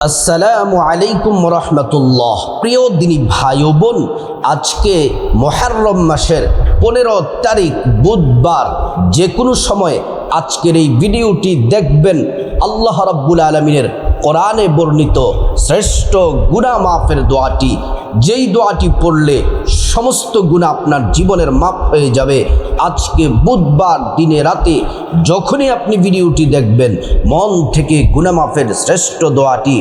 আসসালামু আলাইকুম রহমতুল্লাহ। প্রিয় দিনী ভাই ও বোন, আজকে মুহররম মাসের 15 তারিখ বুধবার। যে কোনো সময় আজকের এই ভিডিওটি দেখবেন। আল্লাহ রাব্বুল আলামিনের কোরআনে বর্ণিত শ্রেষ্ঠ গুনাহ মাফের দোয়াটি, যেই দোয়াটি পড়লে সমস্ত গুনাহ আপনার জীবনের মাফ হয়ে যাবে। আজকে বুধবার দিনে রাতে যখনই আপনি ভিডিওটি দেখবেন, মন থেকে গুনাহ মাফের শ্রেষ্ঠ দোয়াটি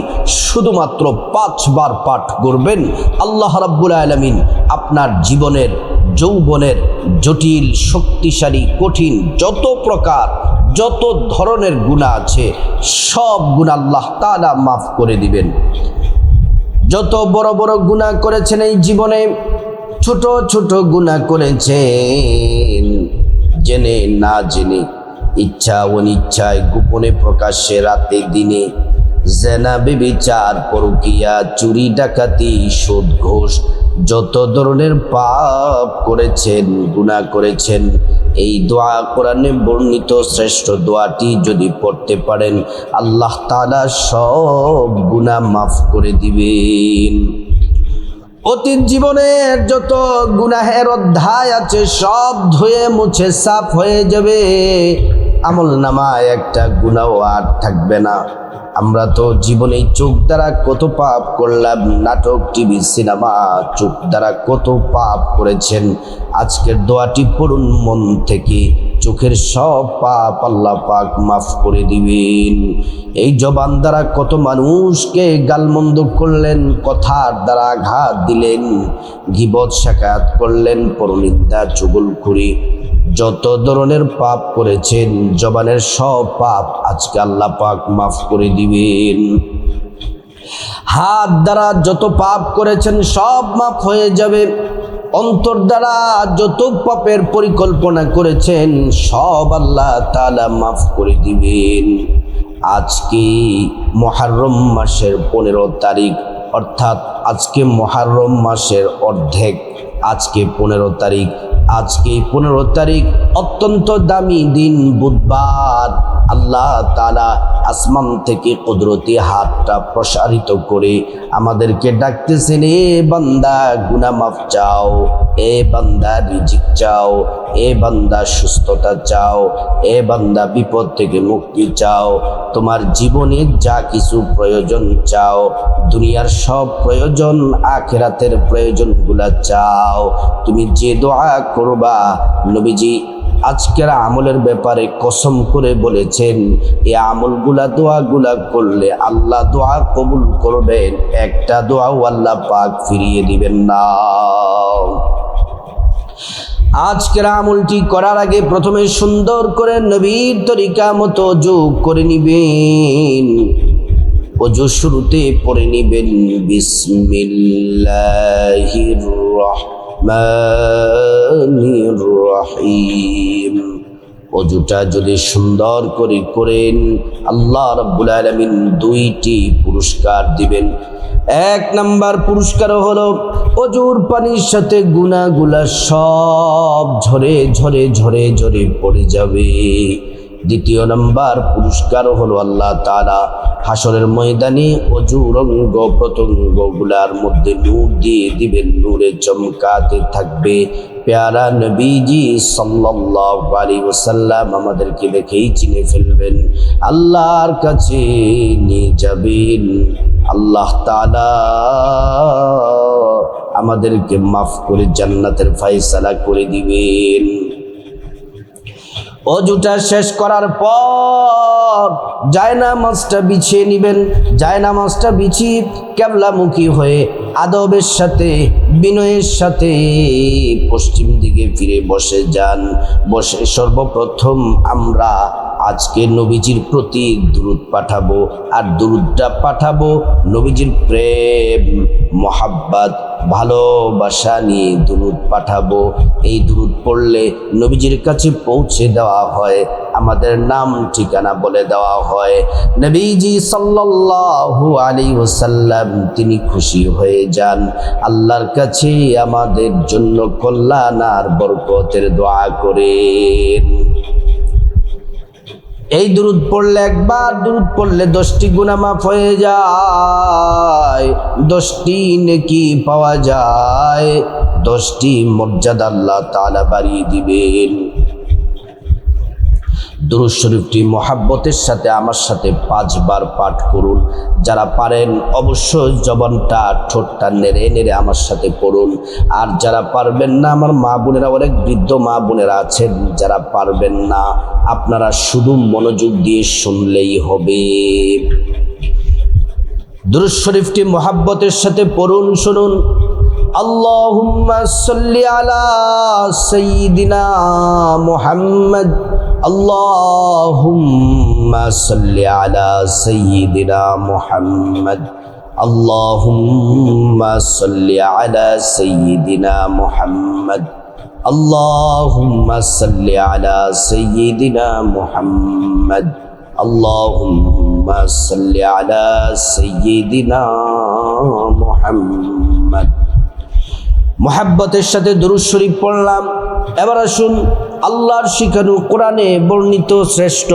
শুধুমাত্র 5 বার পাঠ করবেন। আল্লাহ রাব্বুল আলামিন আপনার জীবনের যৌবনের জটিল, শক্তিশালী, কঠিন যত প্রকার যত ধরনের গুনাহ আছে সব গুনাহ আল্লাহ তাআলা মাফ করে দিবেন। যত বড় বড় গুনাহ করেছেন এই জীবনে, ছোট ছোট গুনাহ করেছেন, জেনে না জেনে, ইচ্ছা অনিচ্ছায়, গোপনে প্রকাশ্যে, রাতে দিনে, জেনা, ব্যভিচার, পরকীয়া, চুরি, ডাকাতি, সুদ, ঘুষ, যত ধরনের পাপ করেছেন, গুনাহ করেছেন, এই দোয়া কোরআনে বর্ণিত শ্রেষ্ঠ দোয়াটি যদি পড়তে পারেন, আল্লাহ তাআলা সব গুনাহ মাফ করে দিবেন। অতীত জীবনের যত গুনাহের অধ্যায় আছে সব ধুয়ে মুছে সাফ হয়ে যাবে। আমল নামায় একটা গুনাহ আর থাকবে না। আমরা তো জীবনে চোখ দ্বারা কত পাপ করলাম, নাটক, টিভি, সিনেমা, চোখ দ্বারা কত পাপ করেছেন। আজকের দোয়াটি পড়ুন মন থেকে, চোখের সব পাপ আল্লাহ পাক মাফ করে দিবেন। এই জবান দ্বারা কত মানুষকে গালমন্দ করলেন, কথার দ্বারা আঘাত দিলেন, গীবত শাকায়াত করলেন, পরনিন্দা, চুগলখড়ি, যত ধরনের পাপ করেছেন, জবানের সব পাপ আজকে আল্লাহ পাক মাফ করে দিবেন। হাত দ্বারা যত পাপ করেছেন সব মাফ হয়ে যাবে। অন্তর দ্বারা যত পাপের পরিকল্পনা করেছেন সব আল্লাহ তাআলা মাফ করে দিবেন। আজকে মুহররম মাসের 15 তারিখ, অর্থাৎ আজকে মুহররম মাসের অর্ধেক, আজকে 15 তারিখ। আজকে 15 তারিখ অত্যন্ত দামি দিন, বুধবার। আল্লাহ তাআলা আসমান থেকে কুদরতি হাতটা প্রসারিত করে আমাদেরকে ডাকতেছেন, এ বান্দা গুনাহ মাফ চাও, এ বান্দা রিজিক চাও, এ বান্দা সুস্থতা চাও, এ বান্দা বিপদ থেকে মুক্তি চাও, তোমার জীবনে যা কিছু প্রয়োজন চাও, দুনিয়ার সব প্রয়োজন, আখিরাতের প্রয়োজনগুলা চাও, তুমি যে দোয়া করবা, নবীজি আজকের আমলের ব্যাপারে কসম করে বলেছেন, এই আমলগুলা, দোয়াগুলা করলে আল্লাহ দোয়া কবুল করবেন, একটা দোয়াও আল্লাহ পাক ফিরিয়ে দিবেন না। আজকের আমলটি করার আগে প্রথমে সুন্দর করে নবীর তরিকা মতো ওযু করে নিবেন। ওযু শুরুতে পড়ে নিবেন বিসমিল্লাহির রহমানির রহিম। ওযুটা যদি সুন্দর করে করেন, আল্লাহ রাব্বুল আলামিন 2টি পুরস্কার দিবেন। 1 নাম্বার পুরস্কার হলো ওযুর পানির সাথে গুনাহগুলা সব ঝরে ঝরে ঝরে ঝরে পড়ে যাবে। 2 নাম্বার পুরস্কার হলো আল্লাহ তাআলা হাসরের ময়দানে ওযুর অঙ্গ প্রত্যঙ্গগুলার মধ্যে নূর দিয়ে দিবেন, নূরে চমকাতে থাকবে। প্যারা নবীজি সাল্লাল্লাহু আলাইহি ওয়াসাল্লাম আমাদেরকে দেখেই চিনে ফেলবেন, আল্লাহর কাছে নিয়ে যাবেন। আল্লাহ তাআলা আমাদেরকে মাফ করে জান্নাতের ফয়সালা করে দিবেন। ওযুটা শেষ করার পর জায়নামাজটা বিছিয়ে নেবেন। জায়নামাজটা বিছিয়ে কিবলামুখী হয়ে আদবের সাথে, বিনয়ের সাথে পশ্চিম দিকে ফিরে বসে যান। বসে সর্বপ্রথম আমরা আজকে নবীজির প্রতি দুরূদ পাঠাবো, আর দুরূদটা পাঠাবো নবীজির প্রেম, মোহাব্বত, ভালোবাসা নিয়ে দুরূদ পাঠাবো। এই দুরূদ পড়লে নবীজির কাছে পৌঁছে দেওয়া হয়, আমাদের নাম ঠিকানা বলে দেওয়া হয়। নবীজি সাল্লাল্লাহু আলাইহি ওয়াসাল্লাম তিনি খুশি হয়ে যান, আল্লাহর কাছে আমাদের জন্য কল্যাণ আর বরকতের দোয়া করেন। এই দুরূদ পড়লে, একবার দুরূদ পড়লে 10টি গুনাহ মাফ হয়ে যায়, 10টি নেকি পাওয়া যায়, 10টি মর্যাদা আল্লাহ তাআলা বাড়িয়ে দিবেন। দুরূদ শরীফটি মহাব্বতের সাথে আমার সাথে 5 বার পাঠ করুন। যারা পারেন অবশ্যই জবানটা ঠোঁটটা নেড়ে নেড়ে আমার সাথে পড়ুন। আর যারা পারবেন না, আমার মা বোনেরা, অনেক বৃদ্ধ মা বোনেরা আছেন যারা পারবেন না, আপনারা শুধু মনোযোগ দিয়ে শুনলেই হবে। দুরূদ শরীফটি মহাব্বতের সাথে পড়ুন, শুনুন। আল্লাহুম্মা সাল্লি আলা সাইয়্যিদিনা মুহাম্মদ, আল্লাহুম্মা সাল্লি আলা সাইয়্যিদিনা মুহাম্মদ, আল্লাহুম্মা সাল্লি আলা সাইয়্যিদিনা মুহাম্মদ, আল্লাহুম্মা সাল্লি আলা সাইয়্যিদিনা মুহাম্মদ, আল্লাহুম্মা সাল্লি আলা সাইয়্যিদিনা মুহাম্মদ। মুহাব্বতের সাথে দুরূদ শরীফ পড়লাম। এবার আসুন আল্লাহর শিখানো কোরআনে বর্ণিত শ্রেষ্ঠ,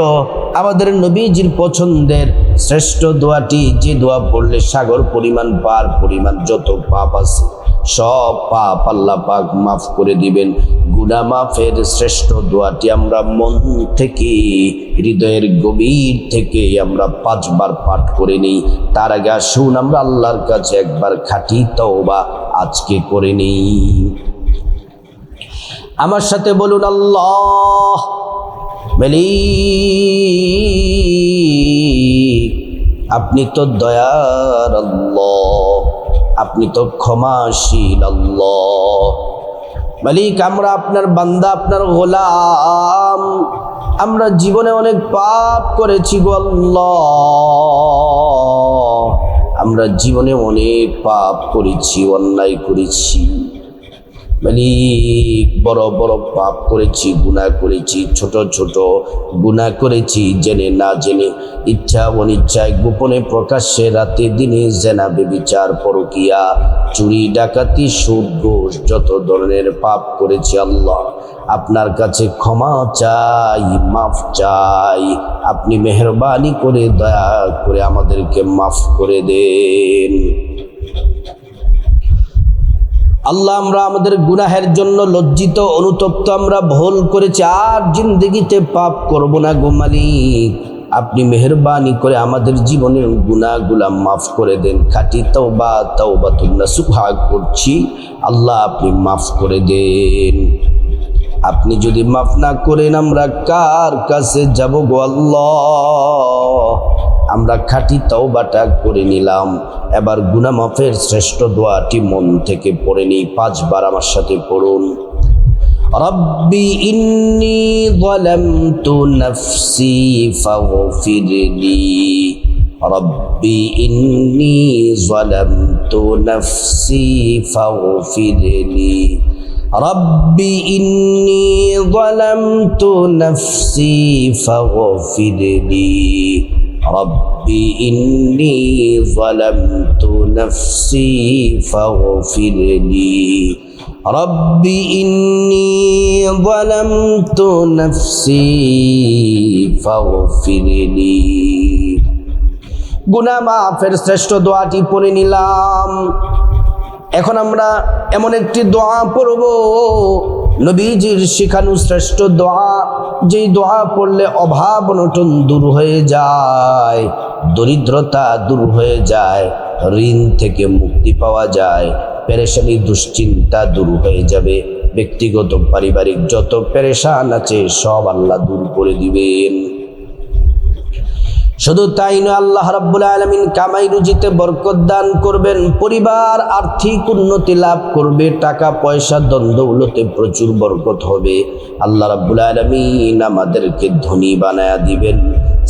আমাদের নবীজির পছন্দের শ্রেষ্ঠ দোয়াটি, যে দোয়া পড়লে সাগর পরিমাণ পার পরিমাণ যত পাপ আছে সব পাপ আল্লাহ পাক মাফ করে দিবেন। গুনাহ মাফের শ্রেষ্ঠ দোয়াটি আমরা মন থেকে, হৃদয়ের গভীর থেকে আমরা 5 বার পাঠ করে নিই। তার আগে আসুন আমরা আল্লাহর কাছে একবার খাঁটি তওবা আজকে করে নিই। আমার সাথে বলুন, আল্লাহ মালিক, আপনি তো দয়ার আল্লাহ, আপনি তো ক্ষমাশীল আল্লাহ। মালিক, আমরা আপনার বান্দা, আপনার গোলাম, আমরা জীবনে অনেক পাপ করেছি গো আল্লাহ, আমরা জীবনে অনেক পাপ করেছি, অন্যায় করেছি মালিক, বড় বড় পাপ করেছি, গুনাহ করেছি, ছোট ছোট গুনাহ করেছি, জেনে না জেনে, ইচ্ছা অনিচ্ছায়, গোপনে প্রকাশ্যে, রাতে দিনে, জেনা ব্যভিচার পরকিয়া, চুরি ডাকাতি, সুদ ঘুষ, যত ধরনের পাপ করেছি আল্লাহ, আপনার কাছে ক্ষমা চাই, মাফ চাই। আপনি মেহেরবানি করে দয়া করে আমাদেরকে মাফ করে দেন আল্লাহ। আমরা আমাদের গুনাহের জন্য লজ্জিত, অনুতপ্ত, আমরা ভুল করেছি, আর জিন্দেগিতে পাপ করব না গো মালিক। আপনি মেহেরবানি করে আমাদের জীবনের গুনাহগুলা মাফ করে দেন। খাঁটি তওবা, তাওবাতুন নাসুহা করছি আল্লাহ, আপনি মাফ করে দেন। আপনি যদি মাফ না করেন আমরা কার কাছে যাব গো আল্লাহ? আমরা খাঁটি তওবাটা করে নিলাম। এবার গুনাহ মাফের শ্রেষ্ঠ দোয়াটি মন থেকে পড়ে নিই। 5 বার আমার সাথে পড়ুন। রব্বি ইন্নী যালামতু নাফসি ফাগফিরলি, রব্বি ইন্নী যালামতু নাফসি ফাগফিরলি, রব্বি ইন্নী যালামতু নাফসি ফাগফিরলি, রব্বি ইন্নী যালামতু নাফসি ফাগফিরলি, রব্বি ইন্নী যালামতু নাফসি ফাগফিরলি। গুনাহ মাফের শ্রেষ্ঠ দোয়াটি পড়ে নিলাম। এখন আমরা এমন একটি দোয়া পড়ব, নবীজির শিখানো শ্রেষ্ঠ দোয়া, যেই দোয়া পড়লে অভাব অনটন দূর হয়ে যায়, দরিদ্রতা দূর হয়ে যায়, ঋণ থেকে মুক্তি পাওয়া যায়, পেরেশানি দুশ্চিন্তা দূর হয়ে যাবে, ব্যক্তিগত পারিবারিক যত পেরেশান আছে সব আল্লাহ দূর করে দিবেন। শুধু তাই নয়, আল্লাহ রাব্বুল আলামিন কামাই রুজিতে বরকত দান করবেন, পরিবার আর্থিক উন্নতি লাভ করবে, টাকা পয়সা ধন দৌলতে প্রচুর বরকত হবে। আল্লাহ রাব্বুল আলামিন আমাদেরকে ধনী বানায়া দিবেন।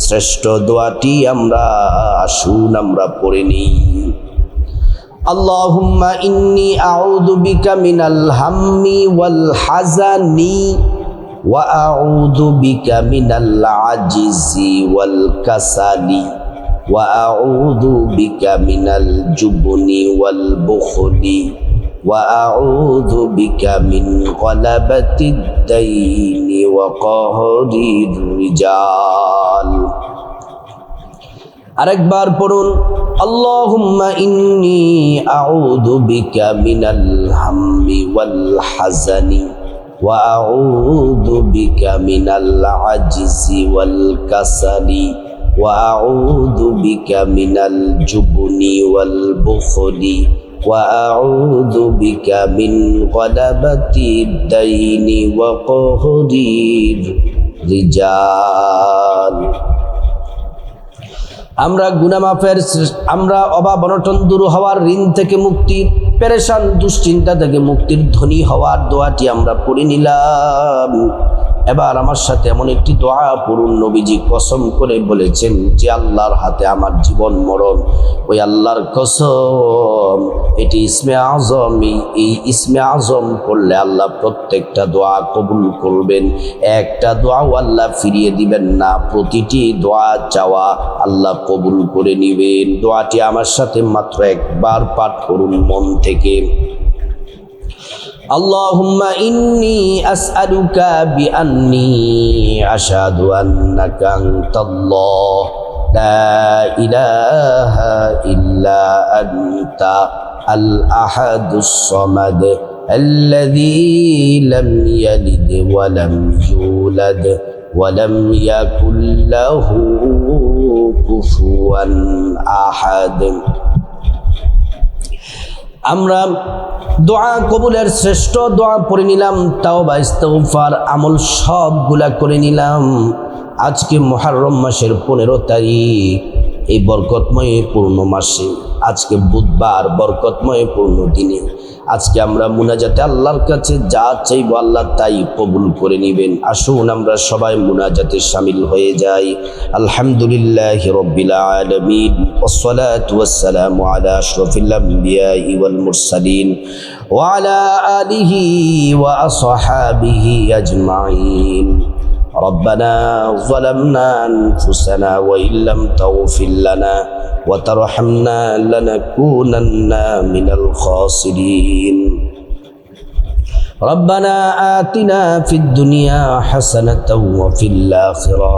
শ্রেষ্ঠ দোয়াটি আমরা আসুন আমরা পড়ে নিই। আল্লাহুম্মা ইন্নী আউযু বিকা মিনাল হাম্মি ওয়াল হাযানি ওয়া আউযু বিকা মিনাল আজিজি ওয়াল কাসালি ওয়া আউযু বিকা মিনাল জুবনি ওয়াল বুখলি وأعوذ بك من غلبة الدين وقهر الرجال আরেকবার পড়ুন আল্লাহুম্মা ইন্নী আউযু বিকা মিনাল হাম্মি ওয়াল হাযানি ওয়া আউযু বিকা মিনাল আজজি ওয়াল কাসালি ওয়া আউযু বিকা মিনাল জুবনি ওয়াল বুখলি ওয়া আউযু বিকা মিন গলাবাতিদ দাইনি ওয়া কহরির রিজাল আমরা গুনাহ মাফের, আমরা অভাব অনটন দূর হওয়ার, ঋণ থেকে মুক্তি, পেরেশান দুশ্চিন্তা থেকে মুক্তির ধনী হওয়ার দোয়াটি আমরা পড়ে নিলাম। এবার আমার সাথে এমন একটি দোয়া পড়ুন, নবীজি কসম করে বলেছেন যে আল্লাহর হাতে আমার জীবন মরণ, ওই আল্লাহর কসম এটি ইসমে আজম, এই ইসমে আজম করলে আল্লাহ প্রত্যেকটা দোয়া কবুল করবেন, একটা দোয়াও আল্লাহ ফিরিয়ে দিবেন না, প্রতিটি দোয়া চাওয়া আল্লাহ কবুল করে নিবেন। দোয়াটি আমার সাথে মাত্র একবার পাঠ করুন মন থেকে। আল্লাহুম্মা ইন্নী আসআলুকা বিআন্নী আশহাদু আন্নাকা আনতাল্লাহ লা ইলাহা ইল্লা আনতা আল আহাদুস সামাদ আল্লাযী লাম ইয়ালিদ ওয়া লাম ইউলাদ ওয়া লাম ইয়াকুল লাহু কুফুয়ান আহাদ। আমরা দোয়া কবুলের শ্রেষ্ঠ দোয়া পড়ে নিলাম, তাওবা ইস্তিগফার আমল সবগুলা করে নিলাম। আজকে মুহররম মাসের 15 তারিখ, এই বরকতময় পূর্ণ মাসে, আজকে বুধবার বরকতময় পূর্ণ দিনে আজকে আমরা মুনাজাতে আল্লাহর কাছে যা চাইব আল্লাহ তাই কবুল করে নেবেন। আসুন আমরা সবাই মুনাজাতে শামিল হয়ে যাই। আলহামদুলিল্লাহি রাব্বিল আলামিন ওয়াসসালাতু ওয়াসসালামু আলা আশরাফিল আমবিয়াই ওয়াল মুরসালিন ওয়া আলা আলিহি ওয়া আসহাবিহি আজমাইন। ربنا ظلمنا أنفسنا وإن لم تغفر لنا وترحمنا لنكونن من الخاسرين ربنا آتنا في الدنيا حسنة وفي الآخرة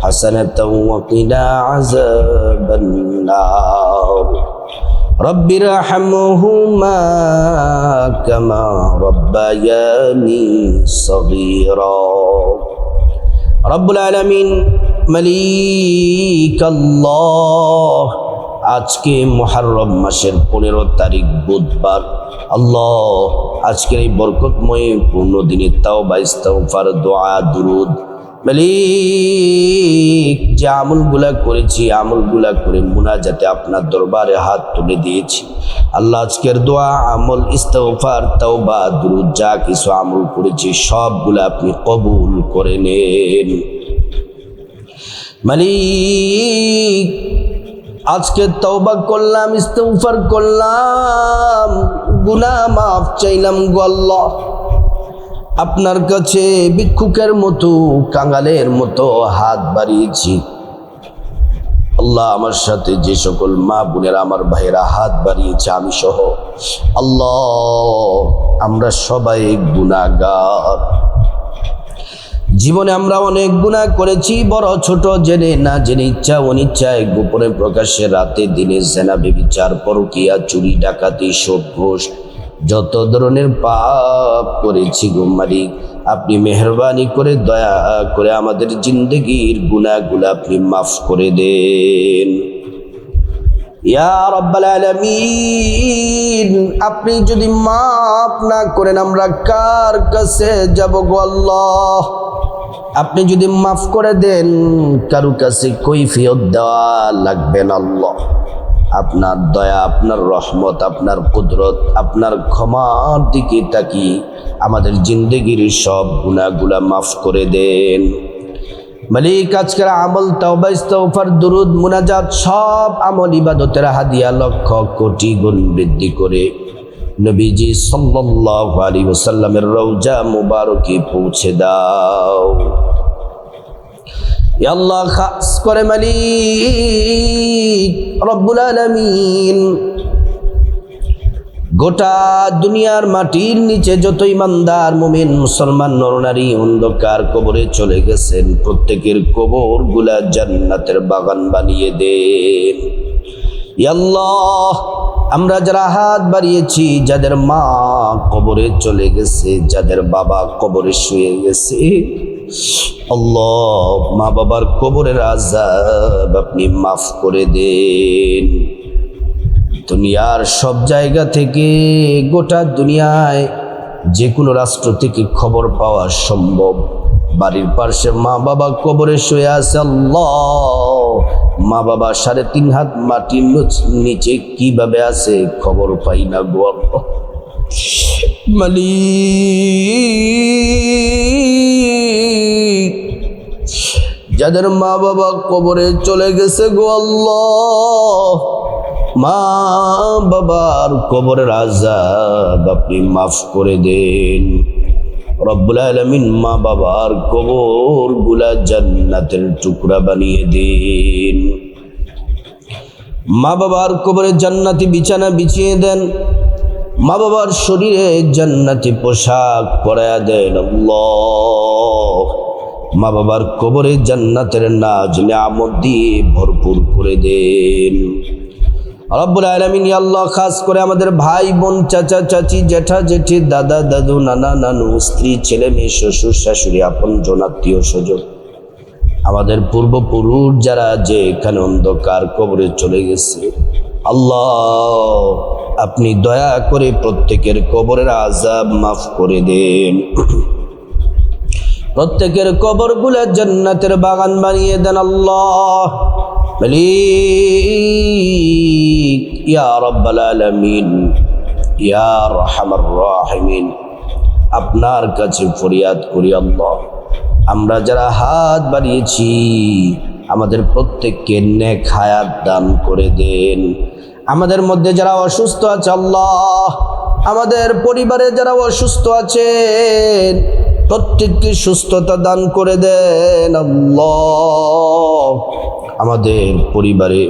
حسنة وقنا عذاب النار رب ارحمهما كما ربياني صغيرا রব্বুল আলামিন মালিক আল্লাহ, আজকে মুহররম মাসের 15 তারিখ বুধবার, আল্লাহ আজকের এই বরকতময় পূর্ণ দিনে তাওবা ইস্তিগফার দোয়া দুরুদ মালিক যে আমলগুলা করেছি, আমলগুলা করে মুনাজাতে আপনার দরবারে হাত তুলে দিয়েছি আল্লাহ, আজকের দোয়া আমল ইস্তিগফার তাওবা দুরুদ যা কিছু আমল করেছি সবগুলা আপনি কবুল করে নেন মালিক। আজকে তওবা করলাম, ইস্তিগফার করলাম, গুনাহ মাফ চাইলাম গো আল্লাহ, আপনার কাছে ভিক্ষুকের মতো কাঙালের মতো হাত বাড়িয়েছি আল্লাহ। আমার সাথে যে সকল মা বোনেরা আমার ভাইয়েরা হাত বাড়িয়েছে আমি সহ, আল্লাহ আমরা সবাই গুনাহগার। জীবনে আমরা অনেক গুনাহ করেছি, বড় ছোট, জেনে না জেনে, ইচ্ছা অনিচ্ছায়, গোপনে প্রকাশ্যে, রাতে দিনে, জেনা ব্যভিচার, পরকীয়া, চুরি ডাকাতি, সুদ ঘুষ, যত ধরনের পাপ করেছি গো মালিক, আপনি মেহেরবানি করে দয়া করে আমাদের জিন্দেগির গুনাহগুলো আপনি মাফ করে দেন ইয়া রাব্বাল আলামিন। আপনি যদি মাফ না করেন আমরা কার কাছে যাব গো আল্লাহ? আপনি যদি মাফ করে দেন কারো কাছে কৈফিয়ত দেওয়া লাগবে না আল্লাহ। আপনার দয়া, আপনার রহমত, আপনার কুদরত, আপনার ক্ষমার দিকে তাকিয়ে আমাদের জিন্দেগির সব গুনাহগুলা মাফ করে দেন মালিক। আজকের আমল তাওবা ইস্তিগফার দুরুদ মুনাজাত সব আমল ইবাদতের হাদিয়া লক্ষ কোটি গুণ বৃদ্ধি করে নবীজি সাল্লাল্লাহু আলাইহি ওয়াসাল্লামের রওজা মুবারকে পৌঁছে দাও ইয়া আল্লাহ। খাস করে মালিক রব্বুল আলামিন গোটা দুনিয়ার মাটির নিচে যত ইমানদার মুমিন মুসলমান নরনারী অন্ধকার কবরে চলে গেছেন, প্রত্যেকের কবরগুলা জান্নাতের বাগান বানিয়ে দেন। ইয়া আল্লাহ, আমরা যারা হাত বাড়িয়েছি, যাদের মা কবরে চলে গেছে, যাদের বাবা কবরে শুয়ে গেছে, আল্লাহ মা বাবার কবরের আযাব আপনি মাফ করে দেন। দুনিয়ার সব জায়গা থেকে, গোটা দুনিয়ায় যে কোনো রাষ্ট্র থেকে খবর পাওয়া সম্ভব। বাড়ির পাশে মা বাবা কবরে শুয়ে আছে, আল্লাহ মা বাবা 3.5 হাত মাটির নিচে কিভাবে আছে খবর পাই না গো আল্লাহ। মালিক, যাদের মা বাবা কবরে চলে গেছে গো আল্লাহ, মা বাবার কবরের আযাব আপনি মাফ করে দেন রব্বুল আলামিন। মা বাবার কবরগুলা জান্নাতের টুকরা বানিয়ে দেন। মা বাবার কবরে জান্নাতি বিছানা বিছিয়ে দেন, মা বাবার শরীরে জান্নাতি পোশাক পরায়া দেন। আল্লাহ মা বাবার কবরে জান্নাতের নাজ নিয়ামত দিয়ে ভরপুর করে দেন রব্বুল আলামিন। ইয়া আল্লাহ, খাস করে আমাদের ভাই বোন, চাচা চাচি, জ্যাঠা জেঠি, দাদা দাদু, নানা নানু, স্ত্রী ছেলে মেয়ে, শ্বশুর শাশুড়ি, আপনজন আত্মীয় স্বজন, আমাদের পূর্বপুরুষ যারা যে এখানে অন্ধকার কবরে চলে গেছে, আল্লাহ আপনি দয়া করে প্রত্যেকের কবরের আযাব মাফ করে দেন। প্রত্যেকের কবরগুলা জান্নাতের বাগান বানিয়ে দেন আল্লাহ। মালিক ইয়া রাব্বাল আলামিন, ইয়া আরহামার রাহিমিন, আপনার কাছে ফরিয়াদ করি আল্লাহ, আমরা যারা হাত বাড়িয়েছি আমাদের প্রত্যেককে নেক হায়াত দান করে দেন। আমাদের মধ্যে যারা অসুস্থ আছে আল্লাহ, আমাদের পরিবারে যারা অসুস্থ আছেন প্রত্যেককে সুস্থতা দান করে দেন আল্লাহ। আমাদের পরিবারে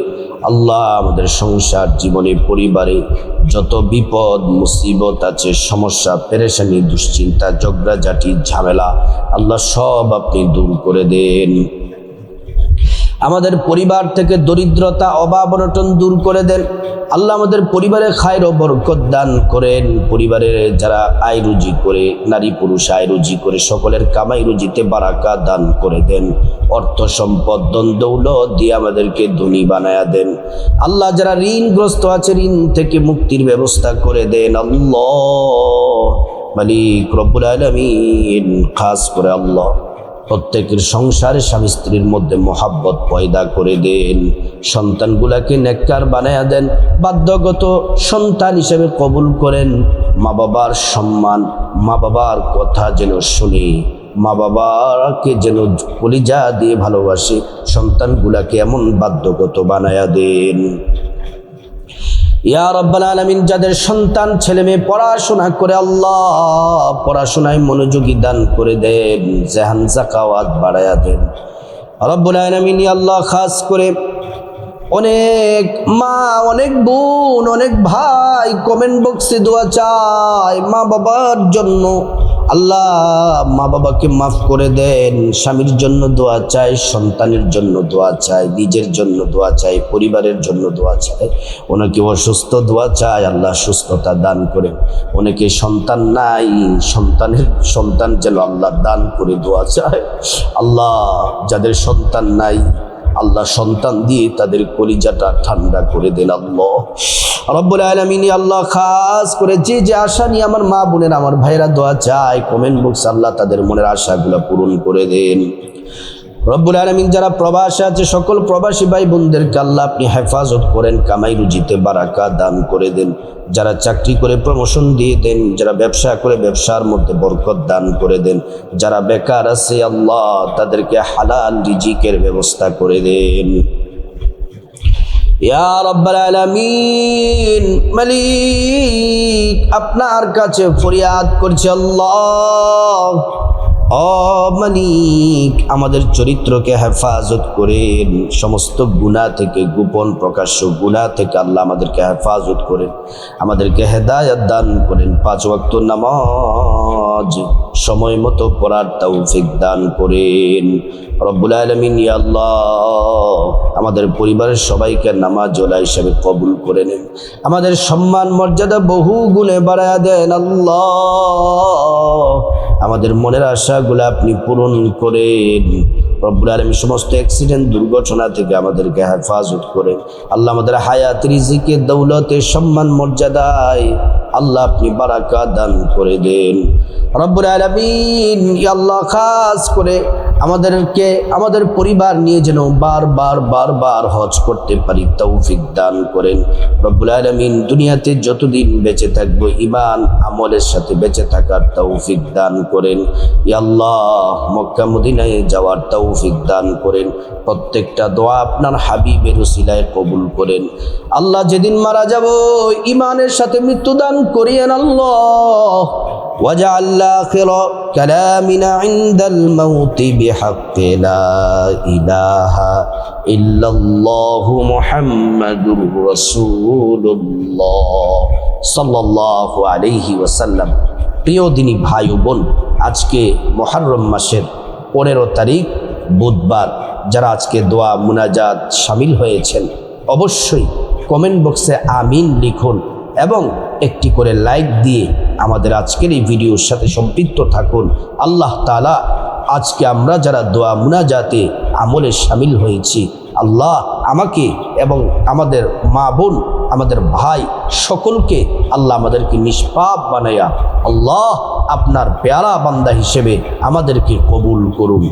আল্লাহ, আমাদের সংসার জীবনে পরিবারে যত বিপদ মুসিবত আছে, সমস্যা পেরেশানি, দুশ্চিন্তা, ঝগড়াঝাটি, ঝামেলা, আল্লাহ সব আপনি দূর করে দেন। আমাদের পরিবার থেকে দরিদ্রতা, অভাব অনটন দূর করে দেন আল্লাহ। আমাদের পরিবারে খায়র ও বরকত দান করেন। পরিবারের যারা আয় রুজি করে, নারী পুরুষ আয় রুজি করে, সকলের কামাই রুজিতে বারাকা দান করে দেন। অর্থ সম্পদ ধন দৌলত দিয়ে আমাদেরকে ধনী বানায়া দেন আল্লাহ। যারা ঋণগ্রস্ত আছে ঋণ থেকে মুক্তির ব্যবস্থা করে দেন আল্লাহ। মালিক রব্বুল আলামিন, খাস করে আল্লাহ প্রত্যেকের সংসারে স্বামী স্ত্রীর মধ্যে মহাব্বত পয়দা করে দেন। সন্তানগুলাকে নেককার বানায়া দেন, বাধ্যগত সন্তান হিসেবে কবুল করেন। মা বাবার সম্মান, মা বাবার কথা যেন শুনে, মা বাবাকে যেন কলিজা দিয়ে ভালোবাসে, সন্তানগুলাকে এমন বাধ্যগত বানায়া দেন ইয়া রাব্বাল আলামিন। যাদের সন্তান ছেলে মেয়ে পড়াশোনা করে আল্লাহ, পড়াশোনায় মনোযোগী দান করে দেন, জাহান জাকাওয়াত বাড়ায়া দেন রব্বুল আলামিন। ইয়া আল্লাহ, খাস করে অনেক মা, অনেক বোন, অনেক ভাই কমেন্ট বক্সে দোয়া চায় মা বাবার জন্য। আল্লাহ মা বাবাকে মাফ করে দেন। স্বামীর জন্য দোয়া চাই, সন্তানের জন্য দোয়া চাই, নিজের জন্য দোয়া চাই, পরিবারের জন্য দোয়া চাই। অনেকে অসুস্থ, দোয়া চায় আল্লাহ সুস্থতা দান করেন। অনেকে সন্তান নাই, সন্তান যেন আল্লাহ দান করে দোয়া চায় আল্লাহ। যাদের সন্তান নাই আল্লাহ সন্তান দিয়ে তাদের কলিজাটা ঠান্ডা করে দেন আল্লাহ রব্বুল আলামিন। আল্লাহ, খাস করে যে যে আশা নিয়ে আমার মা বোনের, আমার ভাইরা দোয়া চায় কমেন্ট বক্স, আল্লাহ তাদের মনের আশাগুলো পূরণ করে দেন রব্বুল আলামিন। যারা প্রবাসে আছে সকল প্রবাসী ভাই বোনদেরকে আল্লাহ আপনি হেফাজত করেন, কামাই রুজিতে বারাকা দান করে দেন। যারা চাকরি করে প্রমোশন দিয়ে দেন, যারা ব্যবসা করে ব্যবসার মধ্যে বরকত দান করে দেন। যারা বেকার আছে আল্লাহ তাদেরকে হালাল রিজিকের ব্যবস্থা করে দেন ইয়া রাব্বাল আলামিন। মালিক আপনার কাছে ফরিয়াদ করছি আল্লাহ, মালিক আমাদের চরিত্রকে হেফাজত করেন, সমস্ত গুনাহ থেকে, গোপন প্রকাশ্য গুনাহ থেকে আল্লাহ আমাদেরকে হেফাজত করেন, আমাদেরকে হেদায়েত দান করেন, 5 ওয়াক্ত নামাজ সময় মতো পড়ার তৌফিক দান করেন রব্বুল আলামিন। ইয়া আল্লাহ আমাদের পরিবারের সবাইকে নামাজ ওলা হিসেবে কবুল করে নেন, আমাদের সম্মান মর্যাদা বহু গুণে বাড়ায়া দেন আল্লাহ, আমাদের মনের আশাগুলো আপনি পূরণ করেন রব্বুল আলামিন। সমস্ত অ্যাক্সিডেন্ট দুর্ঘটনা থেকে আমাদেরকে হেফাজত করেন আল্লাহ, আমাদের হায়াত রিজিকে দৌলতে সম্মান মর্যাদায় আল্লাহ আপনি বারাকা দান করে দেন রব্বুল আলামিন। ইয়া আল্লাহ খাস করে আমাদেরকে আমাদের পরিবার নিয়ে যেন বারবার হজ করতে পারি তৌফিক দান করেন রব্বুল আলামিন। দুনিয়াতে যতদিন বেঁচে থাকবো ঈমান আমলের সাথে বেঁচে থাকার তৌফিক দান করেন ইয়া আল্লাহ। মক্কা মদিনায় যাওয়ার তৌফিক দান করেন, প্রত্যেকটা দোয়া আপনার হাবিবের উসিলায় কবুল করেন আল্লাহ। যেদিন মারা যাব ঈমানের সাথে মৃত্যু দান করিয়েন আল্লাহ। وجعل آخر كلامنا عند الموت بحق لا إله إلا الله محمد رسول الله صلى الله عليه وسلم। প্রিয় দিনী ভাই ও বোন, আজকে মুহররম মাসের 15 তারিখ বুধবার, যারা আজকে দোয়া মুনাজাত শামিল হয়েছেন অবশ্যই কমেন্ট বক্সে আমিন লিখুন এবং একটি করে লাইক দিয়ে আমাদের আজকের এই ভিডিওর সাথে সম্পৃক্ত থাকুন। আল্লাহ তাআলা আজকে আমরা যারা দোয়া মুনাজাতে আমলে শামিল হয়েছি, আল্লাহ আমাকে এবং আমাদের মা বোন, আমাদের ভাই সকলকে আল্লাহ আমাদেরকে নিষ্পাপ বানায়া আল্লাহ আপনার পেয়ারা বান্দা হিসেবে আমাদেরকে কবুল করুন।